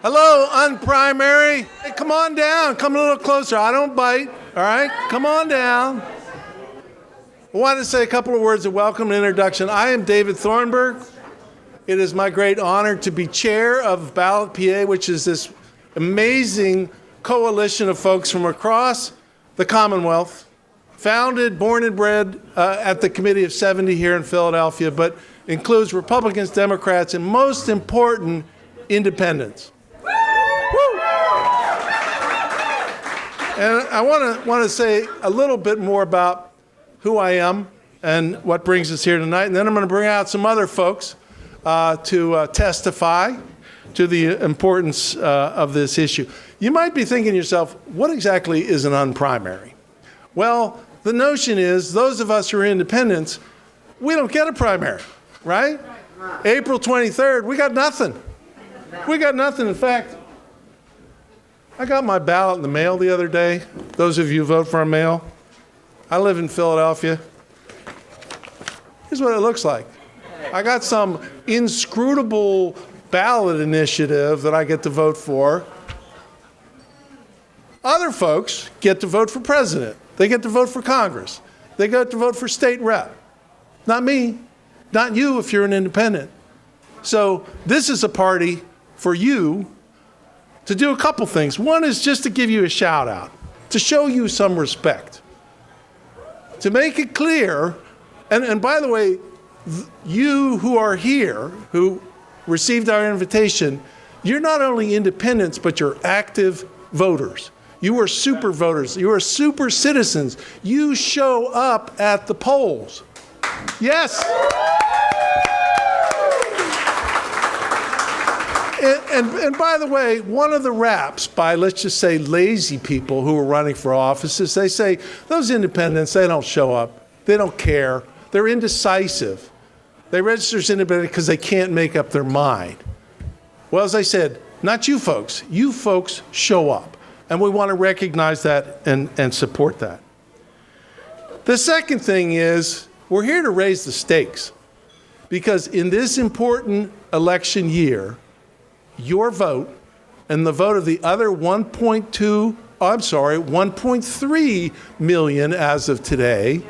Hello, UNPrimary. Hey, come on down. Come a little closer. I don't bite. All right? Come on down. I want to say a couple of words of welcome and introduction. I am David Thornburg. It is my great honor to be chair of BallotPA, which is this amazing coalition of folks from across the Commonwealth, founded, born and bred at the Committee of 70 here in Philadelphia, but includes Republicans, Democrats, and most important, independents. And I want to say a little bit more about who I am and what brings us here tonight. And then I'm going to bring out some other folks to testify to the importance of this issue. You might be thinking to yourself, what exactly is an UNPrimary? Well, the notion is those of us who are independents, we don't get a primary, right? April 23rd, we got nothing. We got nothing. In fact, I got my ballot in the mail the other day. Those of you who vote for a mail, I live in Philadelphia. Here's what it looks like. I got some inscrutable ballot initiative that I get to vote for. Other folks get to vote for president. They get to vote for Congress. They get to vote for state rep. Not me, not you if you're an independent. So this is a party for you to do a couple things. One is just to give you a shout out, to show you some respect, to make it clear, and by the way, you who are here, who received our invitation, you're not only independents, but you're active voters. You are super voters. You are super citizens. You show up at the polls. Yes. And by the way, one of the raps by, let's just say, lazy people who are running for offices, they say, those independents, they don't show up. They don't care. They're indecisive. They register as independent because they can't make up their mind. Well, as I said, not you folks. You folks show up. And we want to recognize that and support that. The second thing is, we're here to raise the stakes. Because in this important election year, your vote and the vote of the other 1.3 million as of today,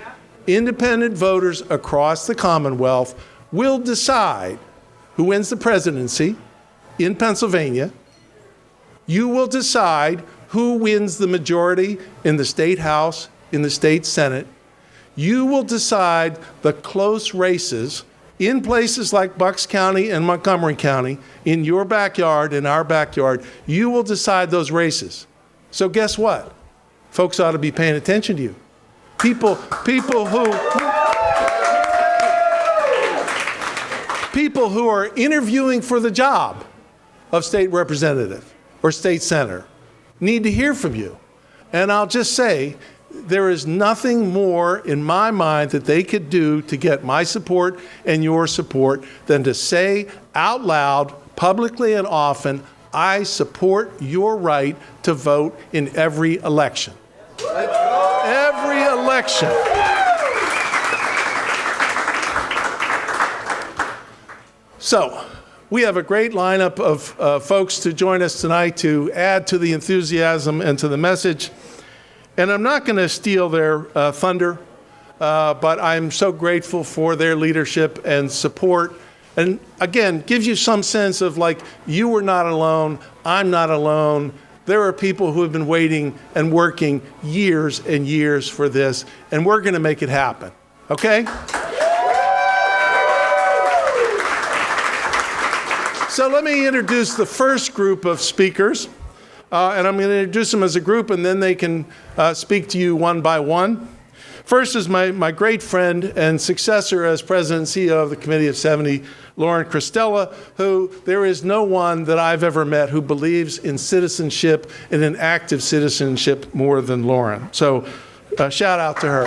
independent voters across the Commonwealth will decide who wins the presidency in Pennsylvania. You will decide who wins the majority in the state House, in the state Senate. You will decide the close races in places like Bucks County and Montgomery County, in your backyard, in our backyard. You will decide those races. So guess what? Folks ought to be paying attention to you. People who are interviewing for the job of state representative or state senator need to hear from you. And I'll just say, there is nothing more in my mind that they could do to get my support and your support than to say out loud, publicly and often, I support your right to vote in every election. Every election. So, we have a great lineup of folks to join us tonight to add to the enthusiasm and to the message. And I'm not going to steal their thunder, but I'm so grateful for their leadership and support. And again, gives you some sense of like, you are not alone, I'm not alone. There are people who have been waiting and working years and years for this, and we're going to make it happen, okay? So let me introduce the first group of speakers. And I'm going to introduce them as a group, and then they can speak to you one by one. First is my great friend and successor as president and CEO of the Committee of 70, Lauren Cristella, who there is no one that I've ever met who believes in citizenship and in active citizenship more than Lauren. So shout out to her.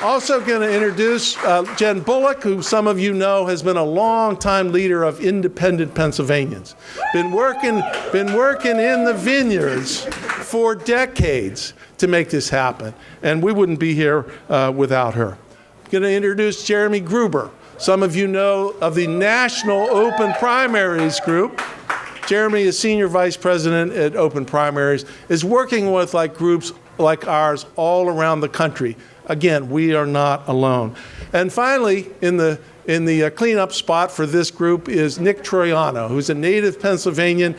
Also going to introduce Jen Bullock, who some of you know has been a long-time leader of independent Pennsylvanians. Been working in the vineyards for decades to make this happen. And we wouldn't be here without her. I'm going to introduce Jeremy Gruber, Some of you know of the National Open Primaries group. Jeremy is Senior Vice President at Open Primaries, is working with groups like ours all around the country. Again, we are not alone. And finally, in the cleanup spot for this group is Nick Troiano, who's a native Pennsylvanian,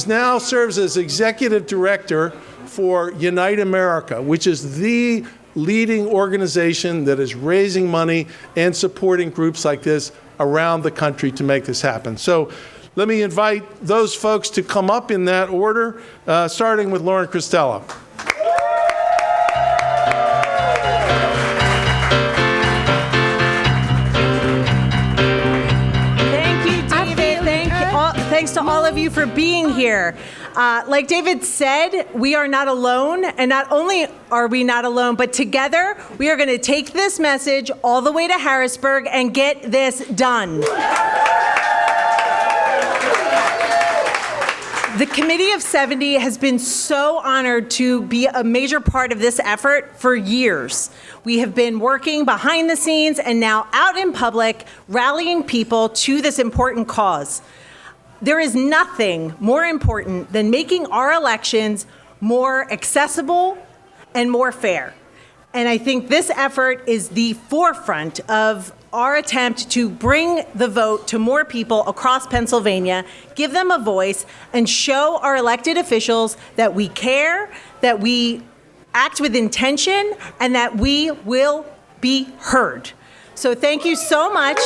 now serves as Executive Director for Unite America, which is the leading organization that is raising money and supporting groups like this around the country to make this happen. So let me invite those folks to come up in that order, starting with Lauren Christella. Thank you, David. Thanks to all of you for being here. Like David said, we are not alone, and not only are we not alone, but together we are going to take this message all the way to Harrisburg and get this done. The Committee of 70 has been so honored to be a major part of this effort for years. We have been working behind the scenes and now out in public, rallying people to this important cause. There is nothing more important than making our elections more accessible and more fair. And I think this effort is the forefront of our attempt to bring the vote to more people across Pennsylvania, give them a voice, and show our elected officials that we care, that we act with intention, and that we will be heard. So thank you so much.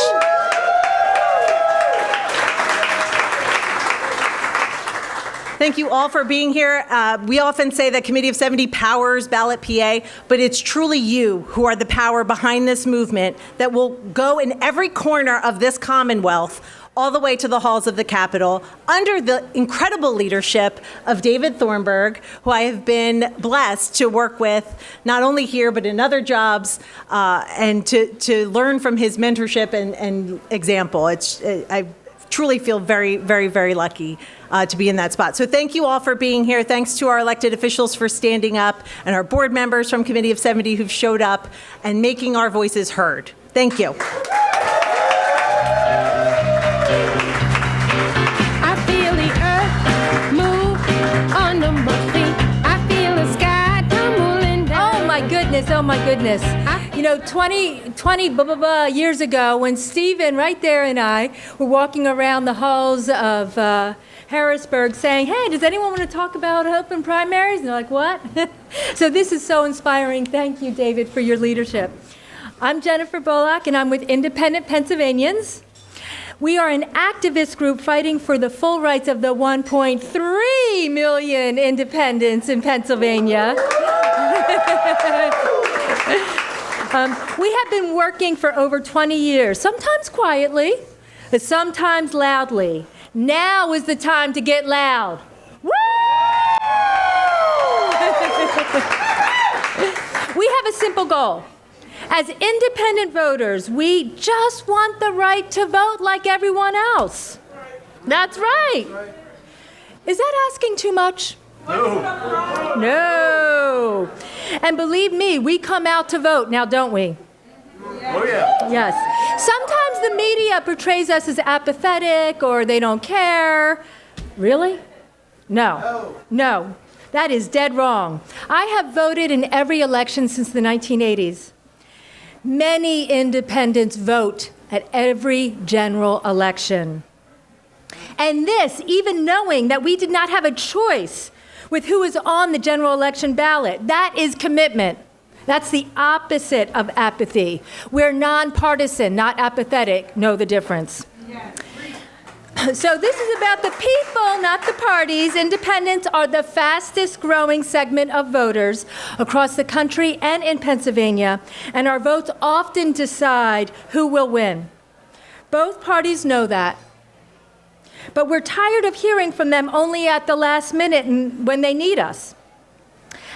Thank you all for being here. We often say that Committee of 70 powers BallotPA, but it's truly you who are the power behind this movement that will go in every corner of this Commonwealth, all the way to the halls of the Capitol, under the incredible leadership of David Thornburg, who I have been blessed to work with, not only here, but in other jobs, and to learn from his mentorship and example. I truly feel very, very, very lucky to be in that spot. So thank you all for being here. Thanks to our elected officials for standing up, and our board members from Committee of 70 who've showed up and making our voices heard. Thank you. I feel the earth move under my feet. I feel the sky tumbling down. Oh my goodness. You know, 20 years ago, when Stephen right there and I were walking around the halls of Harrisburg saying, hey, does anyone want to talk about open primaries? And they're like, what? So this is so inspiring. Thank you, David, for your leadership. I'm Jennifer Bullock, and I'm with Independent Pennsylvanians. We are an activist group fighting for the full rights of the 1.3 million independents in Pennsylvania. We have been working for over 20 years, sometimes quietly, but sometimes loudly. Now is the time to get loud. Woo! We have a simple goal. As independent voters, we just want the right to vote like everyone else. That's right. Is that asking too much? No. And believe me, we come out to vote now, don't we? Oh, yeah. Yes. Sometimes the media portrays us as apathetic or they don't care. Really? No. That is dead wrong. I have voted in every election since the 1980s. Many independents vote at every general election. And this, even knowing that we did not have a choice with who is on the general election ballot. That is commitment. That's the opposite of apathy. We're nonpartisan, not apathetic. Know the difference. Yes. So this is about the people, not the parties. Independents are the fastest growing segment of voters across the country and in Pennsylvania, and our votes often decide who will win. Both parties know that. But we're tired of hearing from them only at the last minute and when they need us.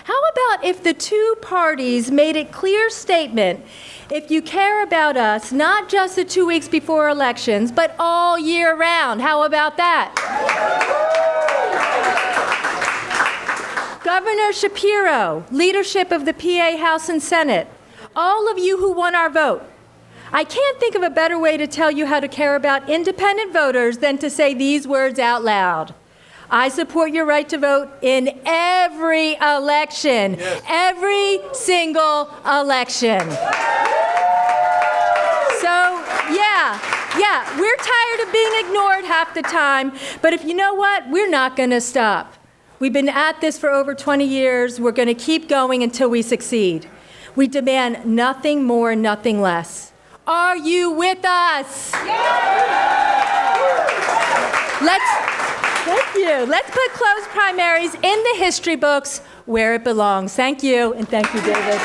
How about if the two parties made a clear statement, if you care about us, not just the 2 weeks before elections, but all year round? How about that? Governor Shapiro, leadership of the PA House and Senate, all of you who won our vote, I can't think of a better way to tell you how to care about independent voters than to say these words out loud. I support your right to vote in every election, every single election. So, yeah, we're tired of being ignored half the time, but if you know what, we're not going to stop. We've been at this for over 20 years. We're going to keep going until we succeed. We demand nothing more, nothing less. Are you with us? Thank you. Let's put closed primaries in the history books where it belongs. Thank you, and thank you, David.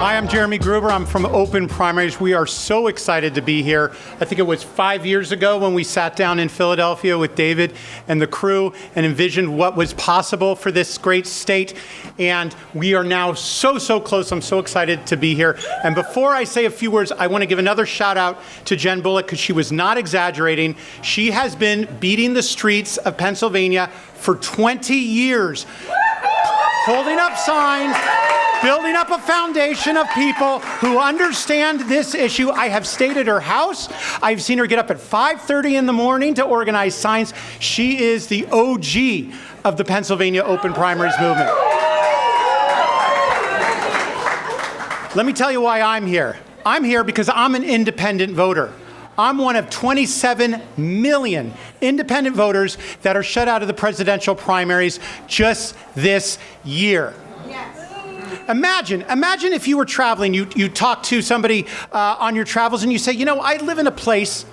Hi, I'm Jeremy Gruber. I'm from Open Primaries. We are so excited to be here. I think it was 5 years ago when we sat down in Philadelphia with David and the crew and envisioned what was possible for this great state. And we are now so close. I'm so excited to be here. And before I say a few words, I want to give another shout out to Jen Bullock because she was not exaggerating. She has been beating the streets of Pennsylvania for 20 years, holding up signs, building up a foundation of people who understand this issue. I have stayed at her house. I've seen her get up at 5:30 in the morning to organize signs. She is the OG of the Pennsylvania Open Primaries movement. Let me tell you why I'm here. I'm here because I'm an independent voter. I'm one of 27 million independent voters that are shut out of the presidential primaries just this year. Imagine if you were traveling, you talk to somebody on your travels and you say, you know, I live in a place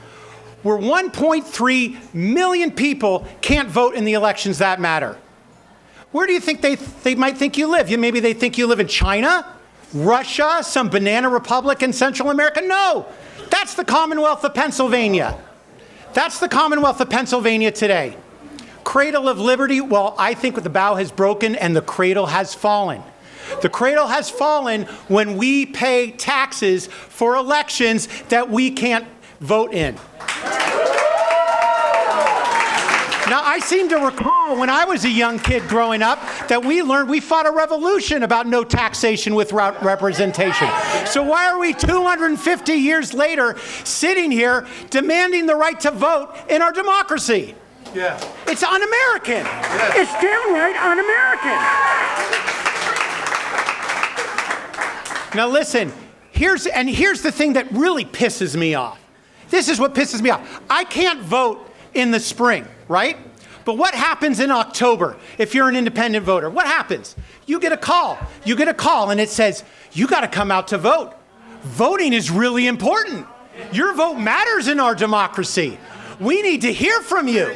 where 1.3 million people can't vote in the elections that matter. Where do you think they might think you live? Maybe they think you live in China, Russia, some banana republic in Central America? No, that's the Commonwealth of Pennsylvania. That's the Commonwealth of Pennsylvania today. Cradle of liberty, well, I think the bow has broken and the cradle has fallen. The cradle has fallen when we pay taxes for elections that we can't vote in. Now, I seem to recall when I was a young kid growing up that we fought a revolution about no taxation without representation. So why are we 250 years later sitting here demanding the right to vote in our democracy? Yeah. It's un-American. Yes. It's downright un-American. Now listen, here's the thing that really pisses me off. This is what pisses me off. I can't vote in the spring, right? But what happens in October if you're an independent voter? What happens? You get a call. You get a call and it says, you got to come out to vote. Voting is really important. Your vote matters in our democracy. We need to hear from you.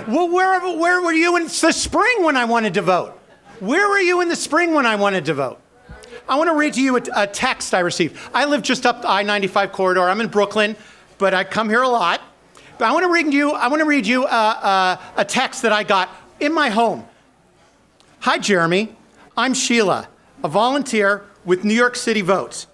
Well, where were you in the spring when I wanted to vote? Where were you in the spring when I wanted to vote? I want to read to you a text I received. I live just up the I-95 corridor. I'm in Brooklyn, but I come here a lot. But I want to read you a text that I got in my home. Hi, Jeremy. I'm Sheila, a volunteer with New York City Votes.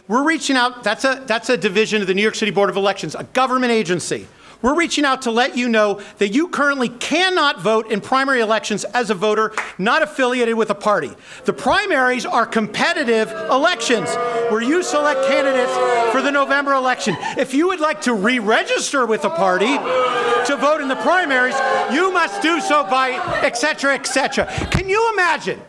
We're reaching out. That's a division of the New York City Board of Elections, a government agency. We're reaching out to let you know that you currently cannot vote in primary elections as a voter not affiliated with a party. The primaries are competitive elections where you select candidates for the November election. If you would like to re-register with a party to vote in the primaries, you must do so by et cetera, et cetera. Can you imagine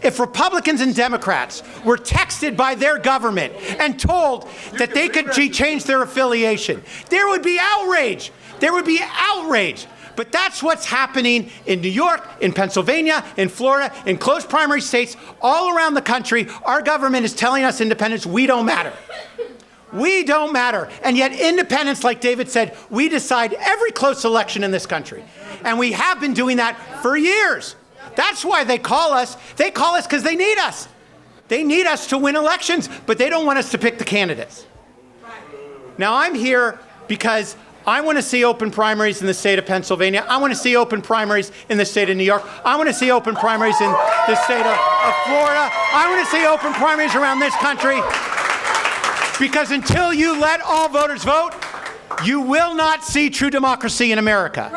if Republicans and Democrats were texted by their government and told that they could change their affiliation? There would be outrage. There would be outrage. But that's what's happening in New York, in Pennsylvania, in Florida, in closed primary states, all around the country. Our government is telling us independents, we don't matter. We don't matter. And yet independents, like David said, we decide every close election in this country. And we have been doing that for years. That's why they call us. They call us because they need us. They need us to win elections, but they don't want us to pick the candidates. Now, I'm here because I want to see open primaries in the state of Pennsylvania. I want to see open primaries in the state of New York. I want to see open primaries in the state of Florida. I want to see open primaries around this country. Because until you let all voters vote, you will not see true democracy in America.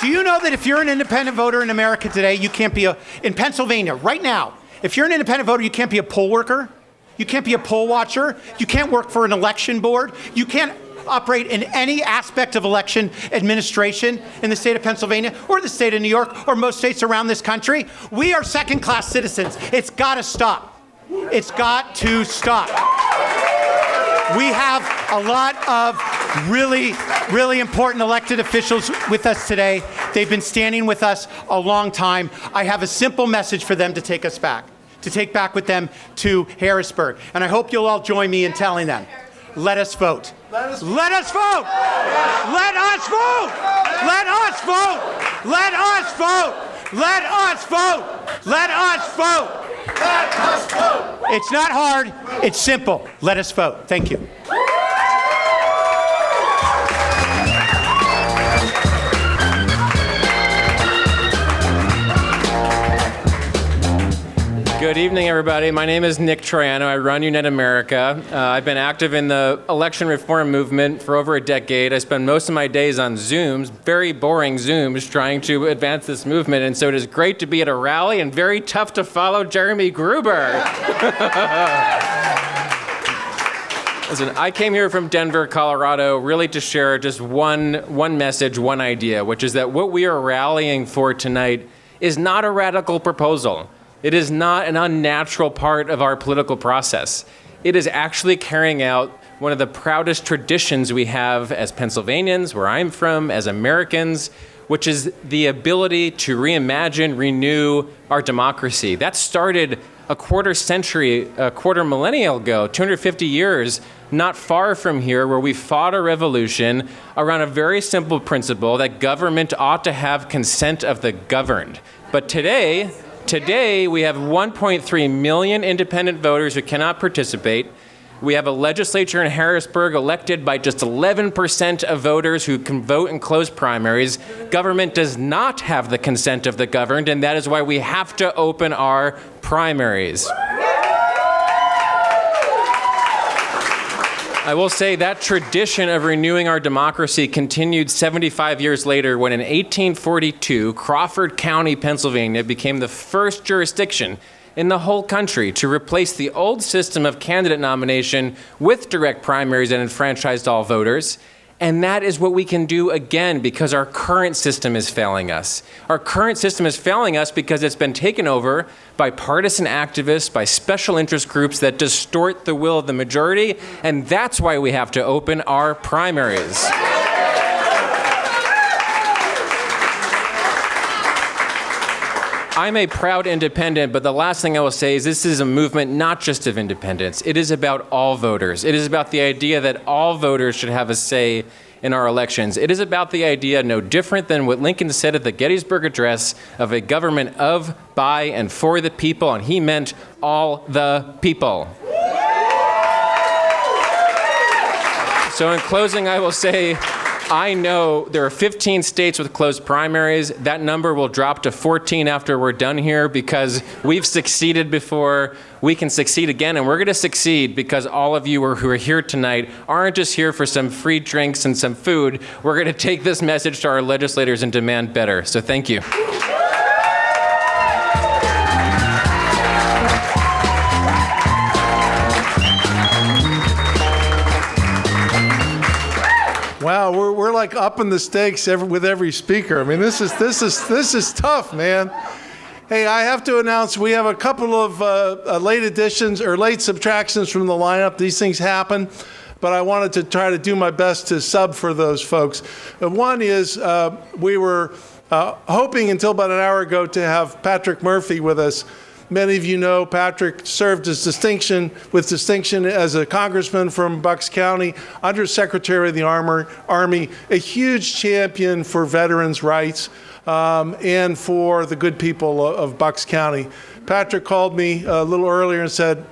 Do you know that if you're an independent voter in America today, you can't be in Pennsylvania right now, if you're an independent voter, you can't be a poll worker, you can't be a poll watcher, you can't work for an election board, you can't operate in any aspect of election administration in the state of Pennsylvania or the state of New York or most states around this country. We are second-class citizens. It's got to stop. It's got to stop. We have a lot of really, really important elected officials with us today. They've been standing with us a long time. I have a simple message for them to take us back, to take back with them to Harrisburg. And I hope you'll all join me in telling them, let us vote. Let us vote. Let us vote. Let us vote. Let us vote. Let us vote. Let us vote. Let us vote. Let us vote. It's not hard. It's simple. Let us vote. Thank you. Good evening, everybody. My name is Nick Troiano. I run Unite America. I've been active in the election reform movement for over a decade. I spend most of my days on Zooms, very boring Zooms, trying to advance this movement. And so it is great to be at a rally and very tough to follow Jeremy Gruber. Listen, I came here from Denver, Colorado, really to share just one message, one idea, which is that what we are rallying for tonight is not a radical proposal. It is not an unnatural part of our political process. It is actually carrying out one of the proudest traditions we have as Pennsylvanians, where I'm from, as Americans, which is the ability to reimagine, renew our democracy. That started a quarter millennial ago, 250 years, not far from here, where we fought a revolution around a very simple principle that government ought to have consent of the governed. But today, we have 1.3 million independent voters who cannot participate. We have a legislature in Harrisburg elected by just 11% of voters who can vote in closed primaries. Government does not have the consent of the governed, and that is why we have to open our primaries. I will say that tradition of renewing our democracy continued 75 years later when in 1842, Crawford County, Pennsylvania became the first jurisdiction in the whole country to replace the old system of candidate nomination with direct primaries that enfranchised all voters. And that is what we can do again because our current system is failing us. Our current system is failing us because it's been taken over by partisan activists, by special interest groups that distort the will of the majority, and that's why we have to open our primaries. I'm a proud independent, but the last thing I will say is this is a movement not just of independents. It is about all voters. It is about the idea that all voters should have a say in our elections. It is about the idea, no different than what Lincoln said at the Gettysburg Address, of a government of, by, and for the people, and he meant all the people. So in closing, I will say, I know there are 15 states with closed primaries. That number will drop to 14 after we're done here because we've succeeded before. We can succeed again, and we're going to succeed because all of you who are here tonight aren't just here for some free drinks and some food. We're going to take this message to our legislators and demand better. So thank you. Wow, we're like upping the stakes with every speaker. I mean, this is tough, man. Hey, I have to announce we have a couple of late additions or late subtractions from the lineup. These things happen, but I wanted to try to do my best to sub for those folks. One is we were hoping until about an hour ago to have Patrick Murphy with us. Many of you know Patrick served with distinction as a congressman from Bucks County, Undersecretary of the Army, a huge champion for veterans' rights and for the good people of Bucks County. Patrick called me a little earlier and said,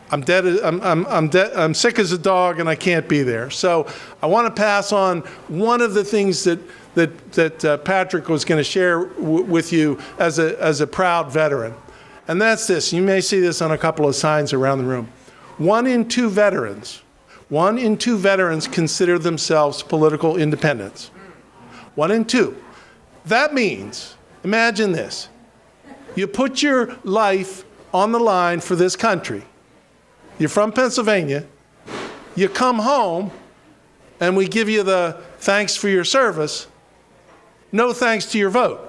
I'm I'm sick as a dog and I can't be there. So I want to pass on one of the things that Patrick was going to share with you as a proud veteran. And that's this. You may see this on a couple of signs around the room. 1 in 2 veterans consider themselves political independents. 1 in 2. That means, imagine this. You put your life on the line for this country. You're from Pennsylvania. You come home, and we give you the thanks for your service. No thanks to your vote.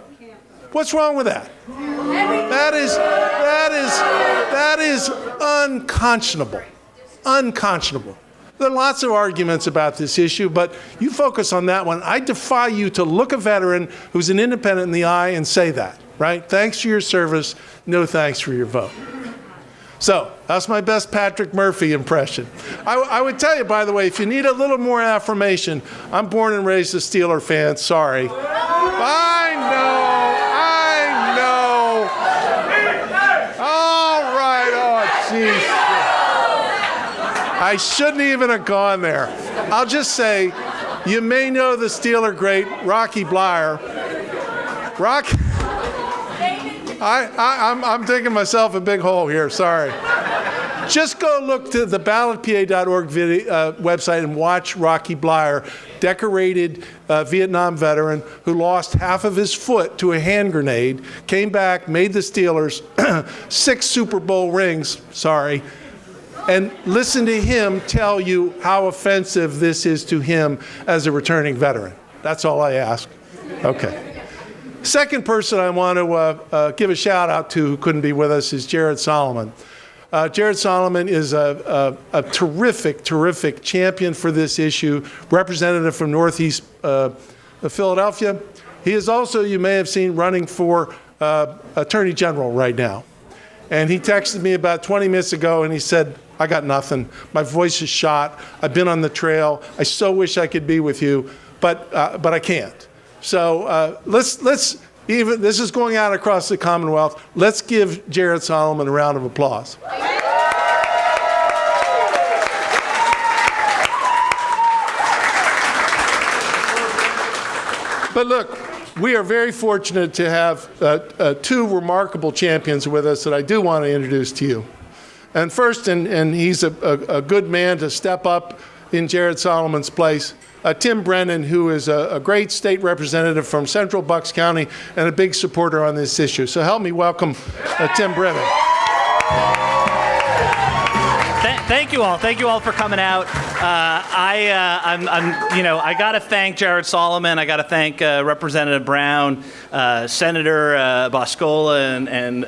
What's wrong with that? That is unconscionable. Unconscionable. There are lots of arguments about this issue, but you focus on that one. I defy you to look a veteran who's an independent in the eye and say that, right? Thanks for your service, no thanks for your vote. So that's my best Patrick Murphy impression. I would tell you, by the way, if you need a little more affirmation, I'm born and raised a Steeler fan. Sorry. I know. All right. Oh, jeez. I shouldn't even have gone there. I'll just say, you may know the Steeler great Rocky Bleier. I'm digging myself a big hole here, sorry. Just go look to the BallotPA.org website and watch Rocky Bleier, decorated Vietnam veteran who lost half of his foot to a hand grenade, came back, made the Steelers 6 Super Bowl rings, sorry, and listen to him tell you how offensive this is to him as a returning veteran. That's all I ask. Okay. Second person I want to give a shout out to who couldn't be with us is Jared Solomon. Jared Solomon is a terrific, terrific champion for this issue, representative from Northeast Philadelphia. He is also, you may have seen, running for Attorney General right now. And he texted me about 20 minutes ago and he said, I got nothing. My voice is shot. I've been on the trail. I so wish I could be with you, but I can't. So let's even, this is going out across the Commonwealth. Let's give Jared Solomon a round of applause. But look, we are very fortunate to have 2 remarkable champions with us that I do want to introduce to you. And first, and he's a good man to step up in Jared Solomon's place, Tim Brennan, who is a great state representative from Central Bucks County and a big supporter on this issue. So help me welcome Tim Brennan. Thank you all. Thank you all for coming out. I got to thank Jared Solomon. I got to thank Representative Brown, Senator Boscola, and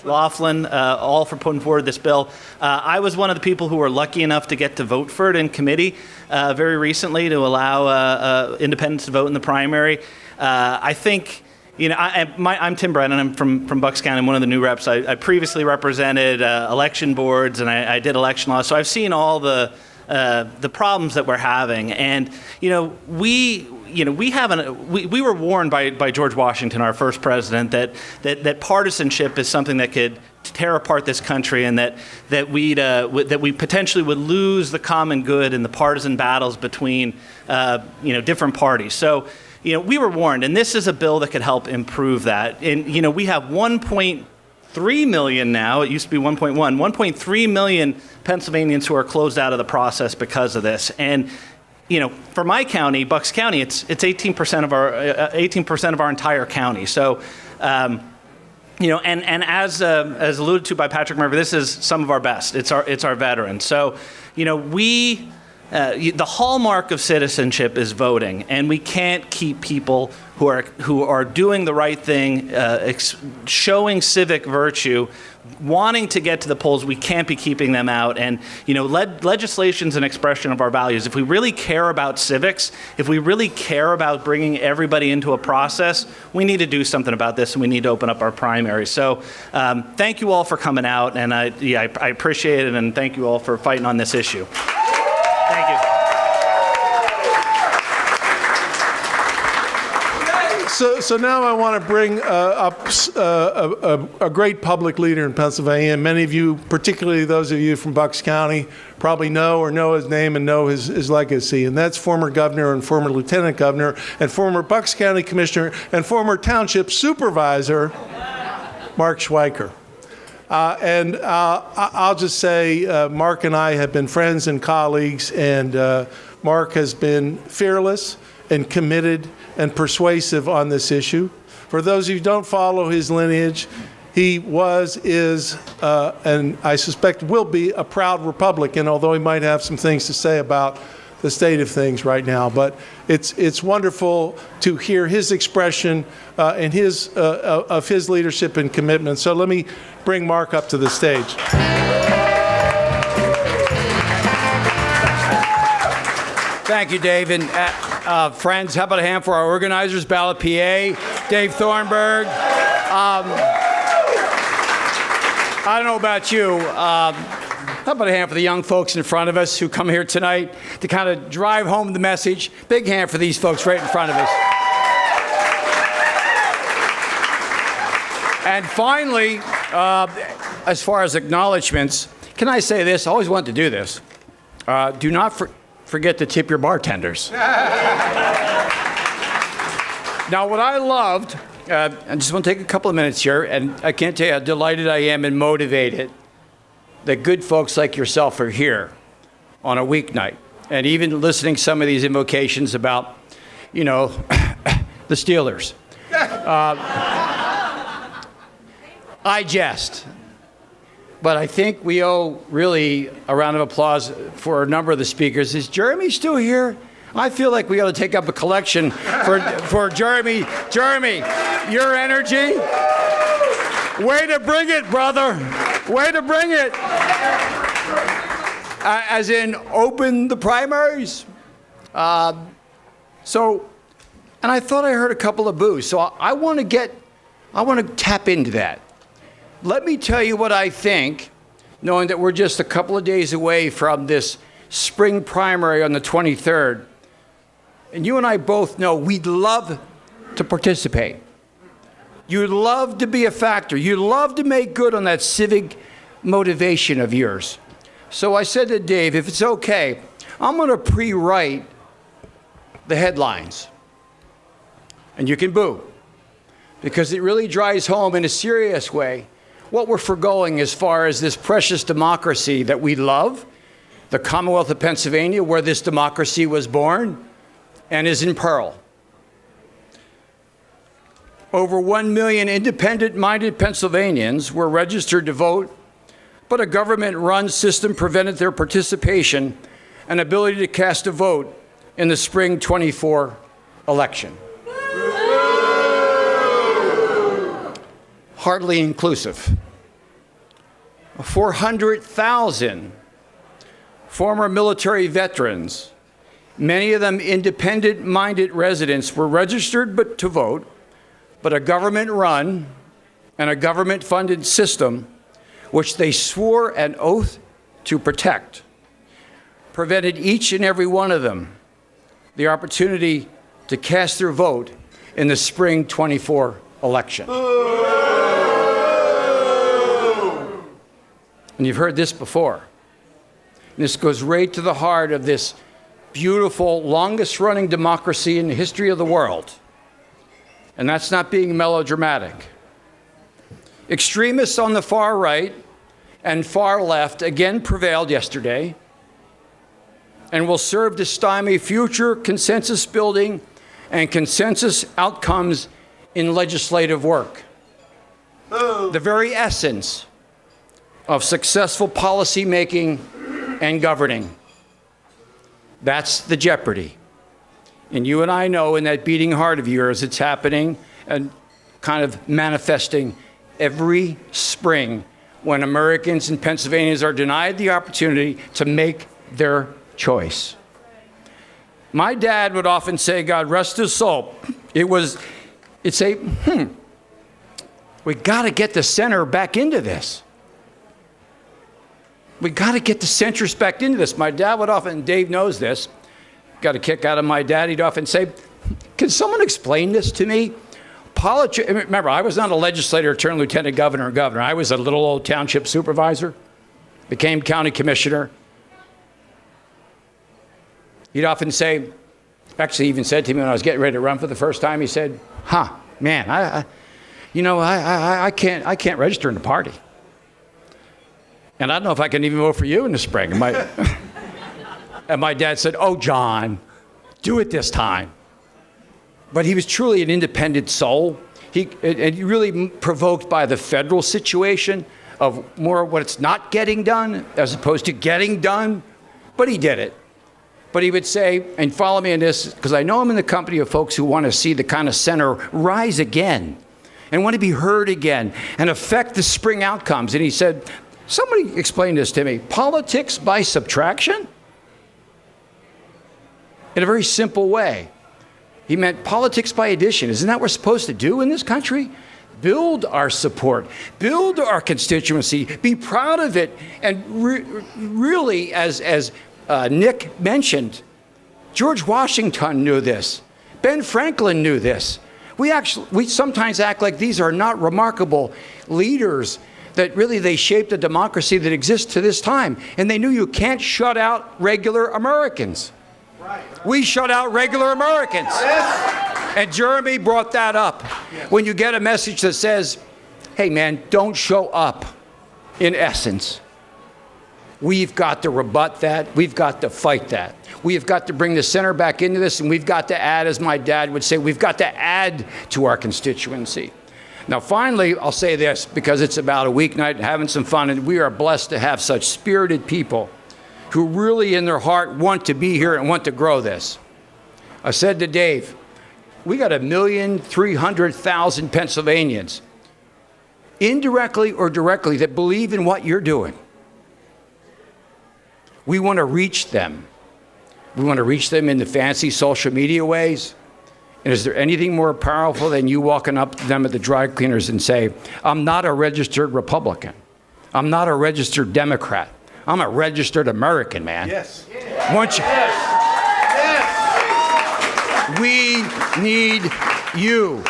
Laughlin, all for putting forward this bill. I was one of the people who were lucky enough to get to vote for it in committee very recently to allow independents to vote in the primary. I think. I'm Tim Brennan. I'm from Bucks County. I'm one of the new reps. I previously represented election boards, and I did election law. So I've seen all the problems that we're having. And we were warned by George Washington, our first president, that partisanship is something that could tear apart this country, and that we potentially would lose the common good in the partisan battles between different parties. So. We were warned, and this is a bill that could help improve that. And, we have 1.3 million now. It used to be 1.1. 1.3 million Pennsylvanians who are closed out of the process because of this. And, for my county, Bucks County, it's 18% of our entire county. So, and as alluded to by Patrick Murphy, this is some of our best. It's our veterans. So, the hallmark of citizenship is voting, and we can't keep people who are doing the right thing, showing civic virtue, wanting to get to the polls. We can't be keeping them out. And legislation is an expression of our values. If we really care about civics, if we really care about bringing everybody into a process, we need to do something about this, and we need to open up our primaries. So thank you all for coming out, and I appreciate it, and thank you all for fighting on this issue. Thank you. So now I want to bring up a great public leader in Pennsylvania. Many of you, particularly those of you from Bucks County, probably know his name and know his legacy. And that's former governor and former lieutenant governor and former Bucks County commissioner and former township supervisor, Mark Schweiker. And I'll just say Mark and I have been friends and colleagues, and Mark has been fearless and committed and persuasive on this issue. For those of you who don't follow his lineage, he was, is, and I suspect will be a proud Republican, although he might have some things to say about the state of things right now. But it's wonderful to hear his expression and of his leadership and commitment. So let me bring Mark up to the stage. Thank you, Dave. And friends, how about a hand for our organizers, BallotPA, Dave Thornburg. I don't know about you. How about a hand for the young folks in front of us who come here tonight to kind of drive home the message? Big hand for these folks right in front of us. And finally, as far as acknowledgments, can I say this? I always wanted to do this. Do not forget to tip your bartenders. Now, what I loved, I just want to take a couple of minutes here, and I can't tell you how delighted I am and motivated that good folks like yourself are here on a weeknight, and even listening to some of these invocations about, you know, the Steelers. I jest, but I think we owe really a round of applause for a number of the speakers. Is Jeremy still here? I feel like we ought to take up a collection for Jeremy. Jeremy, your energy. Way to bring it, brother. Way to bring it. As in, open the primaries. And I thought I heard a couple of boos. So I want to tap into that. Let me tell you what I think, knowing that we're just a couple of days away from this spring primary on the 23rd. And you and I both know we'd love to participate. You'd love to be a factor. You'd love to make good on that civic motivation of yours. So I said to Dave, if it's okay, I'm going to pre-write the headlines. And you can boo, because it really drives home in a serious way what we're forgoing as far as this precious democracy that we love, the Commonwealth of Pennsylvania, where this democracy was born and is in peril. Over 1 million independent-minded Pennsylvanians were registered to vote, but a government-run system prevented their participation and ability to cast a vote in the spring 24 election. Hardly inclusive. 400,000 former military veterans, many of them independent-minded residents, were registered to vote, but a government-run and a government-funded system, which they swore an oath to protect, prevented each and every one of them the opportunity to cast their vote in the spring 24 election. And you've heard this before. And this goes right to the heart of this beautiful, longest-running democracy in the history of the world. And that's not being melodramatic. Extremists on the far right and far left again prevailed yesterday and will serve to stymie future consensus building and consensus outcomes in legislative work. The very essence of successful policy making and governing. That's the jeopardy. And you and I know in that beating heart of yours, it's happening and kind of manifesting every spring when Americans and Pennsylvanians are denied the opportunity to make their choice. My dad would often say, God rest his soul, it'd say, we got to get the center back into this. We got to get the centrists back into this. My dad would often, and Dave knows this, got a kick out of my dad, he'd often say, can someone explain this to me? Remember, I was not a legislator, turned lieutenant governor or governor. I was a little old township supervisor, became county commissioner. He'd often say, actually even said to me when I was getting ready to run for the first time, he said, man, I can't register in the party. And I don't know if I can even vote for you in the spring. And my dad said, oh, John, do it this time. but he was truly an independent soul. And really provoked by the federal situation of more what's not getting done as opposed to getting done. But he did it. But he would say, and follow me on this, because I know I'm in the company of folks who want to see the kind of center rise again and want to be heard again and affect the spring outcomes. And he said, somebody explain this to me. Politics by subtraction? In a very simple way. He meant politics by addition. Isn't that what we're supposed to do in this country? Build our support, build our constituency, be proud of it, and really, as Nick mentioned, George Washington knew this. Ben Franklin knew this. We sometimes act like these are not remarkable leaders, that really they shaped a democracy that exists to this time. And they knew you can't shut out regular Americans. We shut out regular Americans. Yes. And Jeremy brought that up. Yes. When you get a message that says, hey man, don't show up, in essence, we've got to rebut that. We've got to fight that. We've got to bring the center back into this, and we've got to add, as my dad would say, we've got to add to our constituency. Now, finally, I'll say this, because it's about a weeknight and having some fun, and we are blessed to have such spirited people who really in their heart want to be here and want to grow this. I said to Dave, we got 1,300,000 Pennsylvanians, indirectly or directly, that believe in what you're doing. We want to reach them. We want to reach them in the fancy social media ways. And is there anything more powerful than you walking up to them at the dry cleaners and say, I'm not a registered Republican. I'm not a registered Democrat. I'm a registered American, man. Yes. Once you, yes. We need you.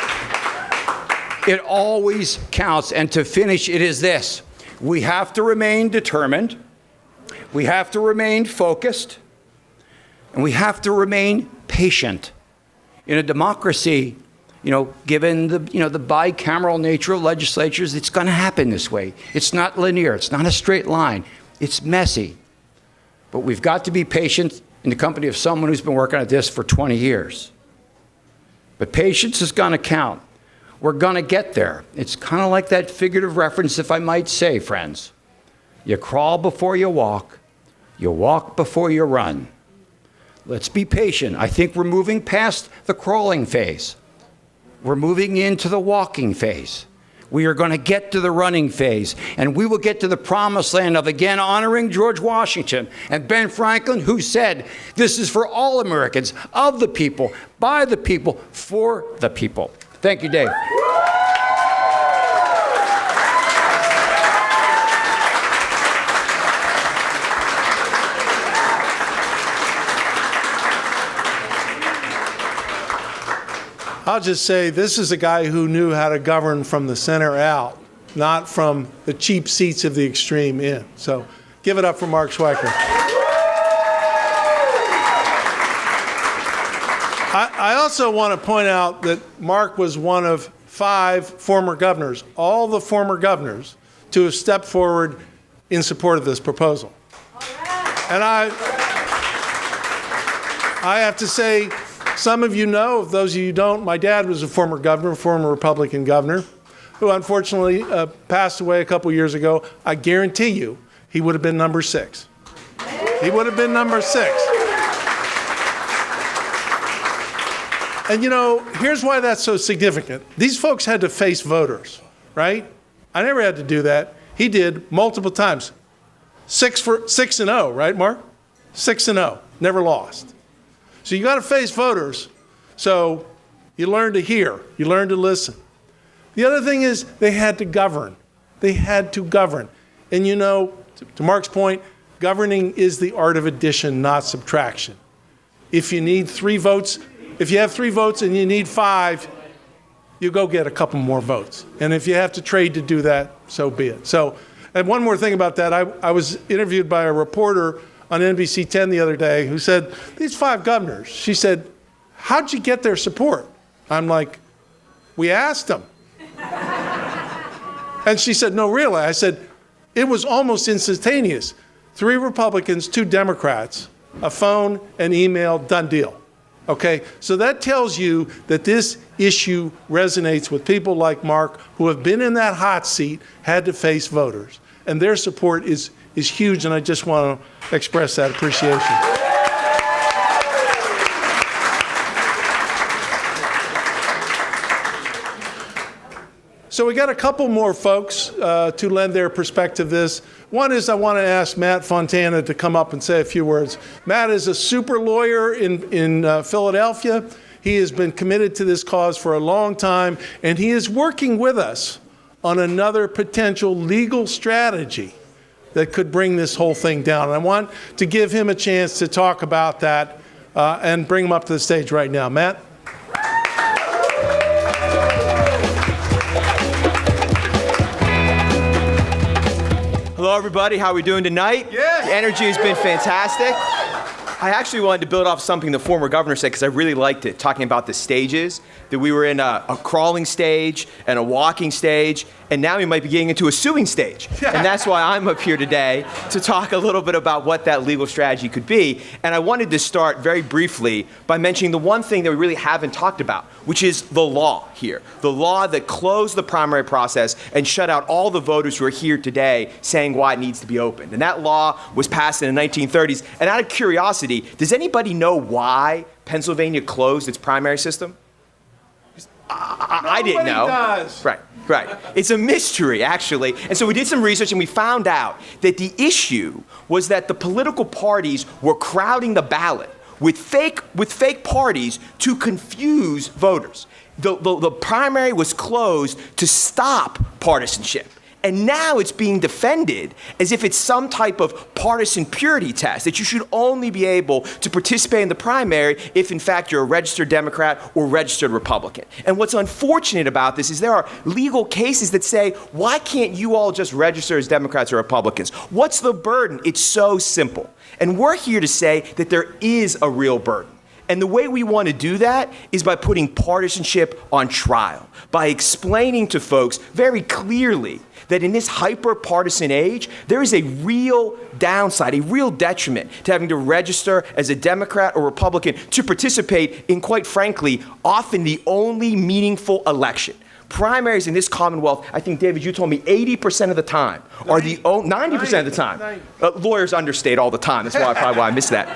It always counts. And to finish, it is this. We have to remain determined. We have to remain focused. And we have to remain patient. In a democracy, given the bicameral nature of legislatures, it's going to happen this way. It's not linear. It's not a straight line. It's messy. But we've got to be patient in the company of someone who's been working at this for 20 years. But patience is going to count. We're going to get there. It's kind of like that figurative reference, if I might say, friends. You crawl before you walk before you run. Let's be patient. I think we're moving past the crawling phase. We're moving into the walking phase. We are going to get to the running phase, and we will get to the promised land of, again, honoring George Washington and Ben Franklin, who said, this is for all Americans, of the people, by the people, for the people. Thank you, Dave. I'll just say this is a guy who knew how to govern from the center out, not from the cheap seats of the extreme in. So give it up for Mark Schweikert. I also want to point out that Mark was one of 5 former governors, all the former governors, to have stepped forward in support of this proposal. And I have to say, some of you know, those of you who don't, my dad was a former governor, former Republican governor, who unfortunately passed away a couple years ago. I guarantee you he would have been number 6. He would have been number 6. And here's why that's so significant. These folks had to face voters, right? I never had to do that. He did multiple times. 6-0, right, Mark? 6-0, never lost. So you got to face voters. So you learn to hear, you learn to listen. The other thing is they had to govern. They had to govern. And to Mark's point, governing is the art of addition, not subtraction. If you need 3 votes, if you have 3 votes and you need 5, you go get a couple more votes. And if you have to trade to do that, so be it. So, and one more thing about that, I was interviewed by a reporter on NBC 10 the other day who said, these 5 governors, she said, how'd you get their support? I'm like, we asked them. And she said, no, really? I said, it was almost instantaneous. 3 Republicans, 2 Democrats, a phone, an email, done deal. Okay, so that tells you that this issue resonates with people like Mark, who have been in that hot seat, had to face voters. And their support is huge, and I just want to express that appreciation. So we got a couple more folks to lend their perspective to this. One is I want to ask Matt Fontana to come up and say a few words. Matt is a super lawyer in Philadelphia. He has been committed to this cause for a long time, and he is working with us on another potential legal strategy that could bring this whole thing down. And I want to give him a chance to talk about that and bring him up to the stage right now. Matt? Hello, everybody. How are we doing tonight? Yes. The energy has been fantastic. I actually wanted to build off something the former governor said because I really liked it, talking about the stages, that we were in a crawling stage and a walking stage, and now we might be getting into a suing stage. And that's why I'm up here today to talk a little bit about what that legal strategy could be. And I wanted to start very briefly by mentioning the one thing that we really haven't talked about, which is the law here. The law that closed the primary process and shut out all the voters who are here today saying why it needs to be opened. And that law was passed in the 1930s. And out of curiosity, does anybody know why Pennsylvania closed its primary system? I didn't know. Does. Right. It's a mystery, actually. And so we did some research and we found out that the issue was that the political parties were crowding the ballot with fake parties to confuse voters. The primary was closed to stop partisanship. And now it's being defended as if it's some type of partisan purity test, that you should only be able to participate in the primary if, in fact, you're a registered Democrat or registered Republican. And what's unfortunate about this is there are legal cases that say, why can't you all just register as Democrats or Republicans? What's the burden? It's so simple. And we're here to say that there is a real burden. And the way we want to do that is by putting partisanship on trial, by explaining to folks very clearly that in this hyper-partisan age, there is a real downside, a real detriment to having to register as a Democrat or Republican to participate in, quite frankly, often the only meaningful election. Primaries in this Commonwealth, I think, David, you told me 80% of the time are 90% of the time. Lawyers understate all the time. That's probably why I missed that.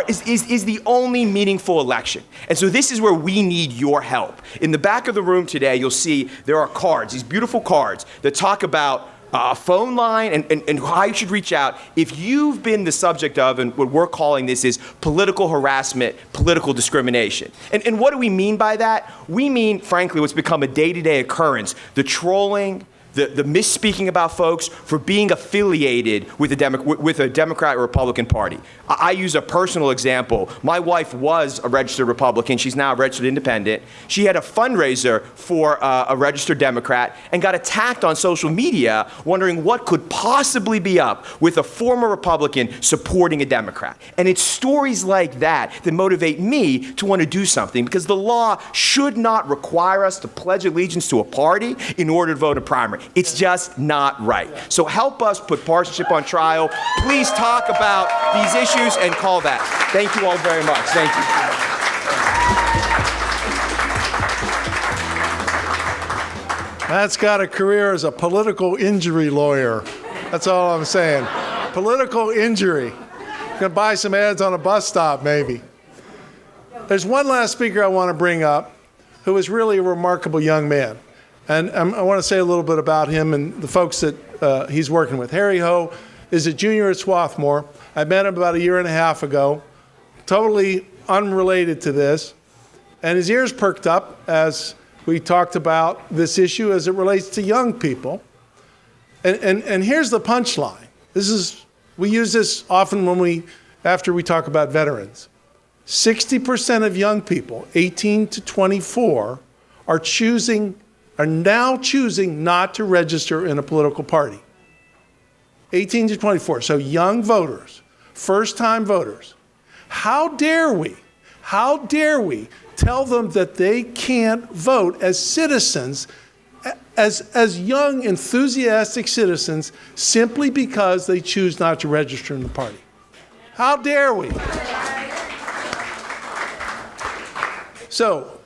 Is the only meaningful election. And so this is where we need your help. In the back of the room today, you'll see there are cards, these beautiful cards that talk about a phone line and how you should reach out if you've been the subject of, and what we're calling this is political harassment, political discrimination. And what do we mean by that? We mean, frankly, what's become a day-to-day occurrence, the trolling, the misspeaking about folks for being affiliated with a Democrat or Republican Party. I use a personal example. My wife was a registered Republican. She's now a registered independent. She had a fundraiser for a registered Democrat and got attacked on social media wondering what could possibly be up with a former Republican supporting a Democrat. And it's stories like that that motivate me to want to do something, because the law should not require us to pledge allegiance to a party in order to vote a primary. It's just not right. So help us put partisanship on trial. Please talk about these issues and call that. Thank you all very much. Thank you. Matt's got a career as a political injury lawyer. That's all I'm saying. Political injury. Gonna buy some ads on a bus stop, maybe. There's one last speaker I want to bring up who is really a remarkable young man. And I want to say a little bit about him and the folks that he's working with. Harry Ho is a junior at Swarthmore. I met him about a year and a half ago, totally unrelated to this. And his ears perked up as we talked about this issue as it relates to young people. And here's the punchline. We use this often after we talk about veterans. 60% of young people, 18 to 24, are now choosing not to register in a political party. 18 to 24, so young voters, first-time voters. How dare we tell them that they can't vote as citizens, as young, enthusiastic citizens, simply because they choose not to register in the party? How dare we? So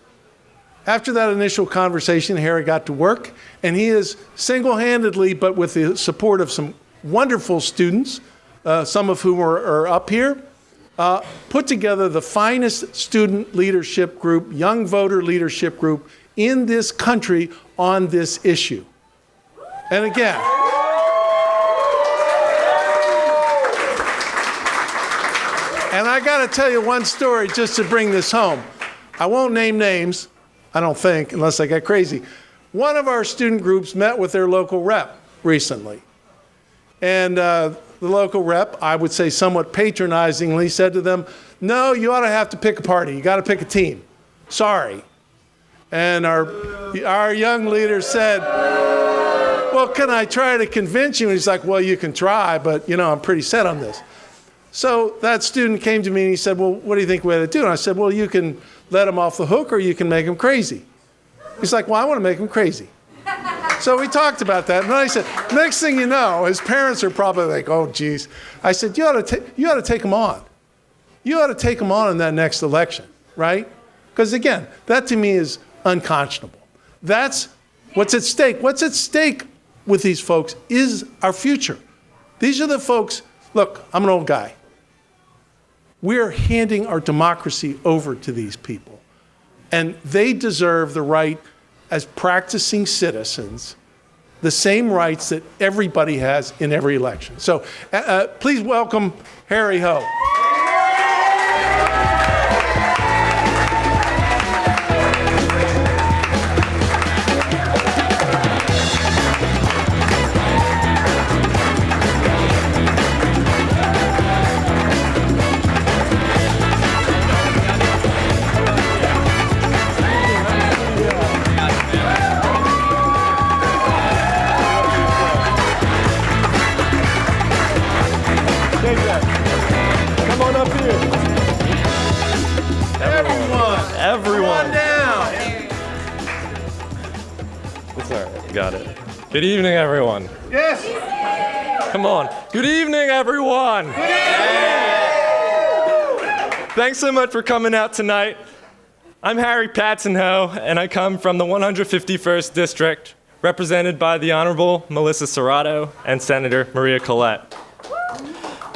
after that initial conversation, Harry got to work, and he is single-handedly, but with the support of some wonderful students, some of whom are up here, put together the finest student leadership group, young voter leadership group in this country on this issue. And again, and I got to tell you one story just to bring this home. I won't name names, I don't think, unless I get crazy. One of our student groups met with their local rep recently. And the local rep, I would say somewhat patronizingly, said to them, no, you ought to have to pick a party. You got to pick a team. Sorry. And our young leader said, well, can I try to convince you? And he's like, well, you can try, but, I'm pretty set on this. So that student came to me and he said, well, what do you think we ought to do? And I said, well, you can let him off the hook or you can make him crazy. He's like, well, I want to make him crazy. So we talked about that. And then I said, next thing you know, his parents are probably like, oh, geez. I said, you ought to take him on. You ought to take him on in that next election, right? Because again, that to me is unconscionable. That's what's at stake. What's at stake with these folks is our future. These are the folks, look, I'm an old guy. We're handing our democracy over to these people. And they deserve the right, as practicing citizens, the same rights that everybody has in every election. So please welcome Harry Ho. Come on up here. Everyone. Come on down. It's all right. Got it. Good evening, everyone. Yes. Come on. Good evening, everyone. Good evening. Thanks so much for coming out tonight. I'm Harry Patson-Ho, and I come from the 151st District, represented by the Honorable Melissa Serrato and Senator Maria Collette.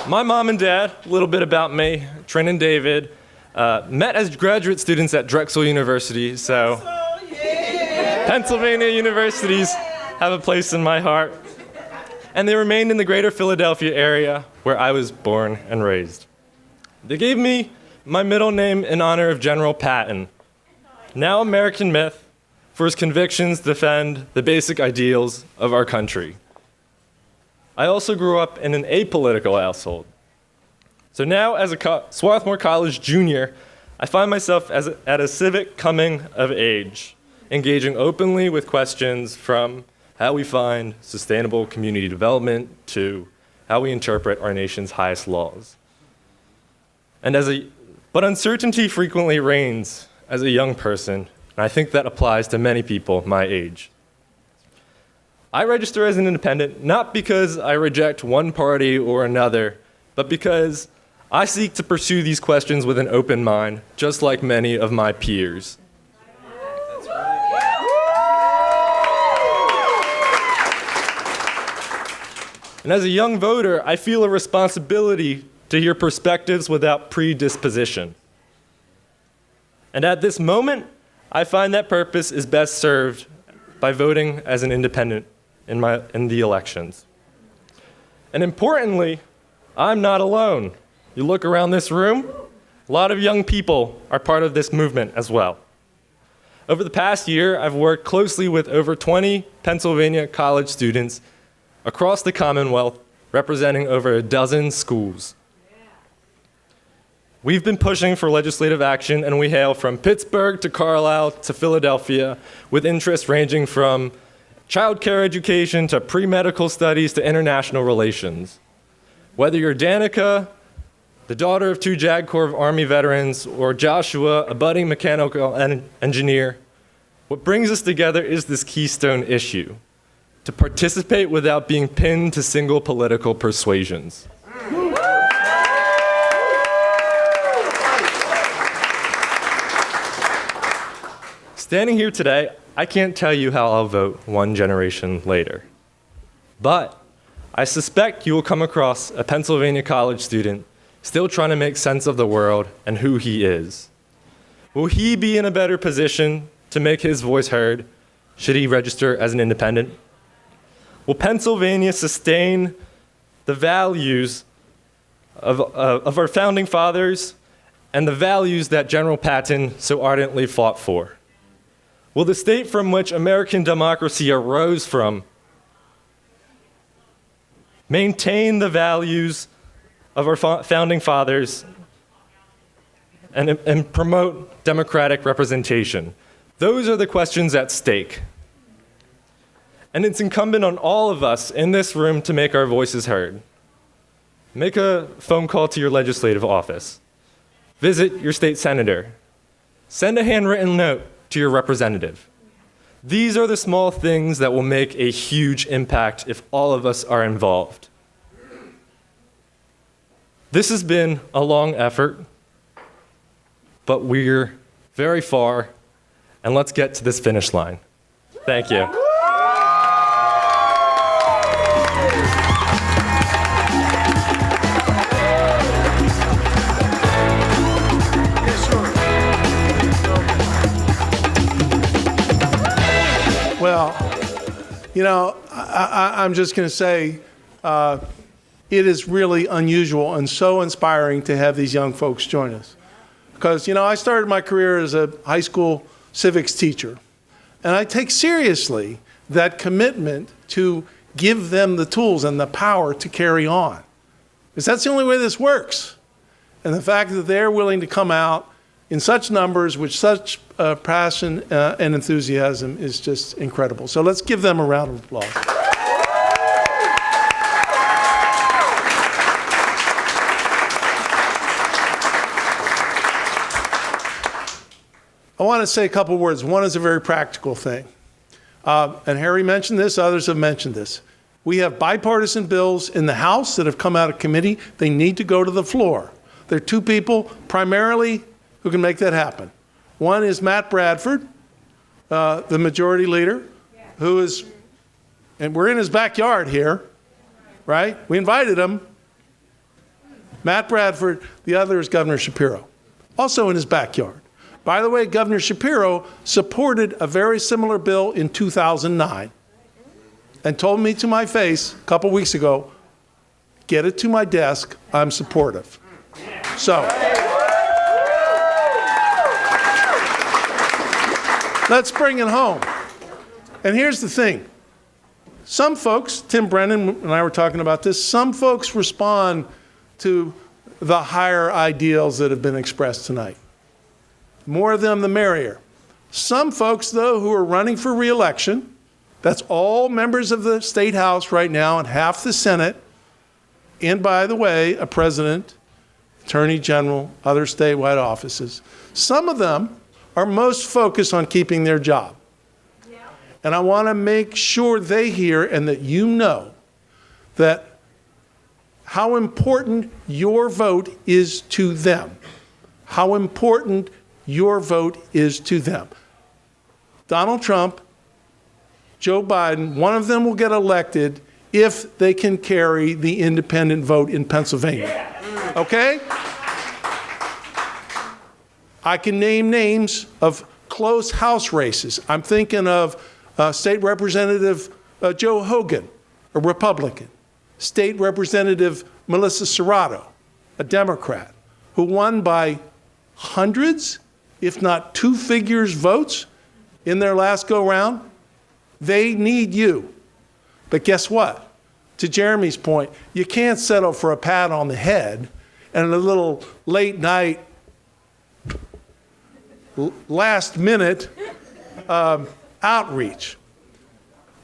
My mom and dad, a little bit about me, Trin and David, met as graduate students at Drexel University, so Pennsylvania universities have a place in my heart. And they remained in the greater Philadelphia area where I was born and raised. They gave me my middle name in honor of General Patton, now American myth, for his convictions to defend the basic ideals of our country. I also grew up in an apolitical household. So now, as a Swarthmore College junior, I find myself at a civic coming of age, engaging openly with questions from how we find sustainable community development to how we interpret our nation's highest laws. But uncertainty frequently reigns as a young person, and I think that applies to many people my age. I register as an independent not because I reject one party or another, but because I seek to pursue these questions with an open mind, just like many of my peers. And as a young voter, I feel a responsibility to hear perspectives without predisposition. And at this moment, I find that purpose is best served by voting as an independent in the elections. And importantly, I'm not alone. You look around this room, a lot of young people are part of this movement as well. Over the past year, I've worked closely with over 20 Pennsylvania college students across the Commonwealth, representing over a dozen schools. We've been pushing for legislative action, and we hail from Pittsburgh to Carlisle to Philadelphia, with interests ranging from childcare education to pre-medical studies to international relations. Whether you're Danica, the daughter of 2 JAG Corps Army veterans, or Joshua, a budding mechanical engineer, what brings us together is this keystone issue: to participate without being pinned to single political persuasions. Standing here today, I can't tell you how I'll vote one generation later. But I suspect you will come across a Pennsylvania college student still trying to make sense of the world and who he is. Will he be in a better position to make his voice heard should he register as an independent? Will Pennsylvania sustain the values of our founding fathers and the values that General Patton so ardently fought for? Will the state from which American democracy arose from maintain the values of our founding fathers and promote democratic representation? Those are the questions at stake. And it's incumbent on all of us in this room to make our voices heard. Make a phone call to your legislative office. Visit your state senator. Send a handwritten note to your representative. These are the small things that will make a huge impact if all of us are involved. This has been a long effort, but we're very far, and let's get to this finish line. Thank you. Well, you know, I'm just going to say it is really unusual and so inspiring to have these young folks join us. Because, you know, I started my career as a high school civics teacher, and I take seriously that commitment to give them the tools and the power to carry on. Because that's the only way this works. And the fact that they're willing to come out in such numbers with such passion and enthusiasm is just incredible. So let's give them a round of applause. I want to say a couple words. One is a very practical thing. And Harry mentioned this, others have mentioned this. We have bipartisan bills in the House that have come out of committee. They need to go to the floor. There are two people primarily who can make that happen. One is Matt Bradford, the majority leader, who is, and we're in his backyard here, right? We invited him. Matt Bradford. The other is Governor Shapiro, also in his backyard. By the way, Governor Shapiro supported a very similar bill in 2009 and told me to my face a couple weeks ago, get it to my desk, I'm supportive. So, let's bring it home. And here's the thing. Some folks, Tim Brennan and I were talking about this, some folks respond to the higher ideals that have been expressed tonight. More of them, the merrier. Some folks, though, who are running for re-election, that's all members of the state house right now and half the Senate, and by the way, a president, attorney general, other statewide offices. Some of them are most focused on keeping their job. Yeah. And I want to make sure they hear and that you know that how important your vote is to them. How important your vote is to them. Donald Trump, Joe Biden, one of them will get elected if they can carry the independent vote in Pennsylvania. Okay? I can name names of close House races. I'm thinking of State Representative Joe Hogan, a Republican. State Representative Melissa Serrato, a Democrat, who won by hundreds, if not two figures votes in their last go-round. They need you. But guess what? To Jeremy's point, you can't settle for a pat on the head and a little late night, last minute outreach.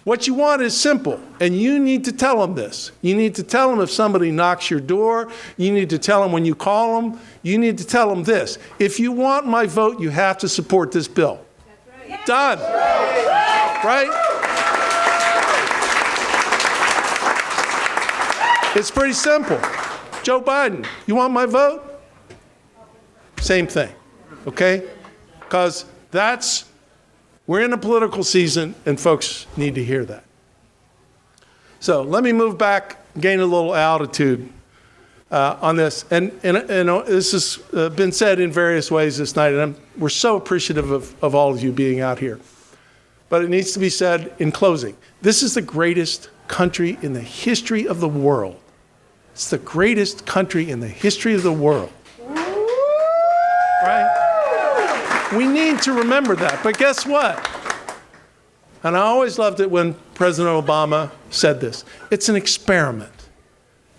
What you want is simple, and you need to tell them this. You need to tell them if somebody knocks your door. You need to tell them when you call them. You need to tell them this. If you want my vote, you have to support this bill. That's right. Done. Right? It's pretty simple. Joe Biden, you want my vote? Same thing, okay? Because that's We're in a political season, and folks need to hear that. So let me move back, gain a little altitude on this. And this has been said in various ways this night, and we're so appreciative of all of you being out here. But it needs to be said in closing. This is the greatest country in the history of the world. It's the greatest country in the history of the world. Right? We need to remember that. But guess what? And I always loved it when President Obama said this. It's an experiment.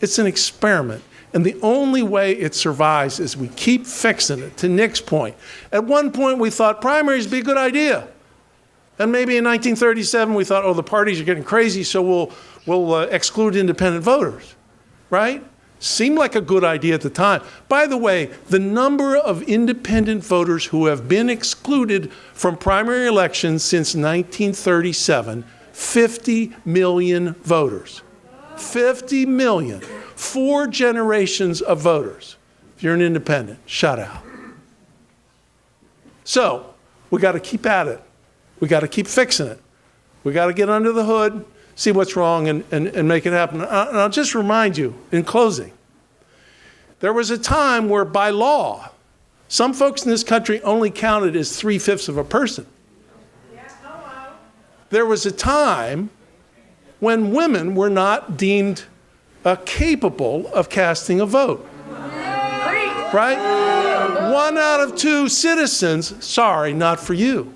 It's an experiment. And the only way it survives is we keep fixing it. To Nick's point, at one point we thought primaries would be a good idea. And maybe in 1937 we thought, oh, the parties are getting crazy, so we'll exclude independent voters, right? Seemed like a good idea at the time. By the way, the number of independent voters who have been excluded from primary elections since 1937, 50 million voters. 50 million. 4 generations of voters. If you're an independent, shut out. So, we got to keep at it. We got to keep fixing it. We got to get under the hood, see what's wrong, and make it happen. And I'll just remind you, in closing, there was a time where by law, some folks in this country only counted as 3/5 of a person. There was a time when women were not deemed capable of casting a vote. Right? 1 out of 2 citizens, sorry, not for you.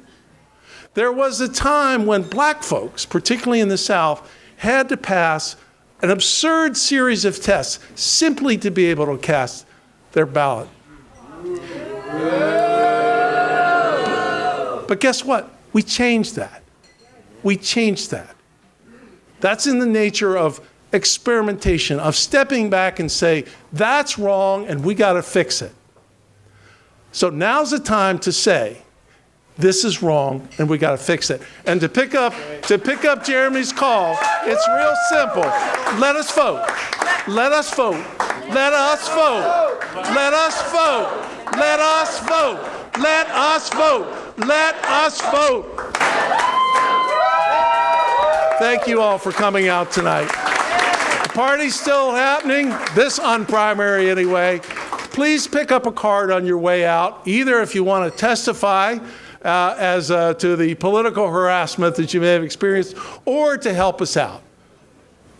There was a time when black folks, particularly in the South, had to pass an absurd series of tests simply to be able to cast their ballot. But guess what? We changed that. We changed that. That's in the nature of experimentation, of stepping back and say, that's wrong and we got to fix it. So now's the time to say, this is wrong and we got to fix it. And to pick up Jeremy's call, it's real simple. Let us vote. Let us vote. Let us vote. Let us vote. Let us vote. Let us vote. Let us vote. Thank you all for coming out tonight. The party's still happening, this UNPrimary anyway. Please pick up a card on your way out, either if you want to testify as to the political harassment that you may have experienced, or to help us out.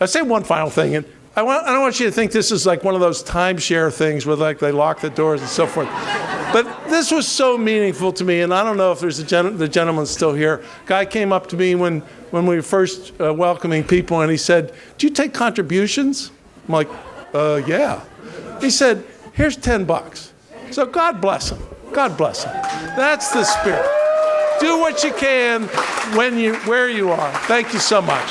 I'll say one final thing, and I don't want you to think this is like one of those timeshare things where like they lock the doors and so forth. But this was so meaningful to me, and I don't know if there's the gentleman still here. Guy came up to me when we were first welcoming people, and he said, "Do you take contributions?" I'm like, yeah. He said, "Here's $10." So God bless him. God bless him. That's the spirit. Do what you can where you are. Thank you so much.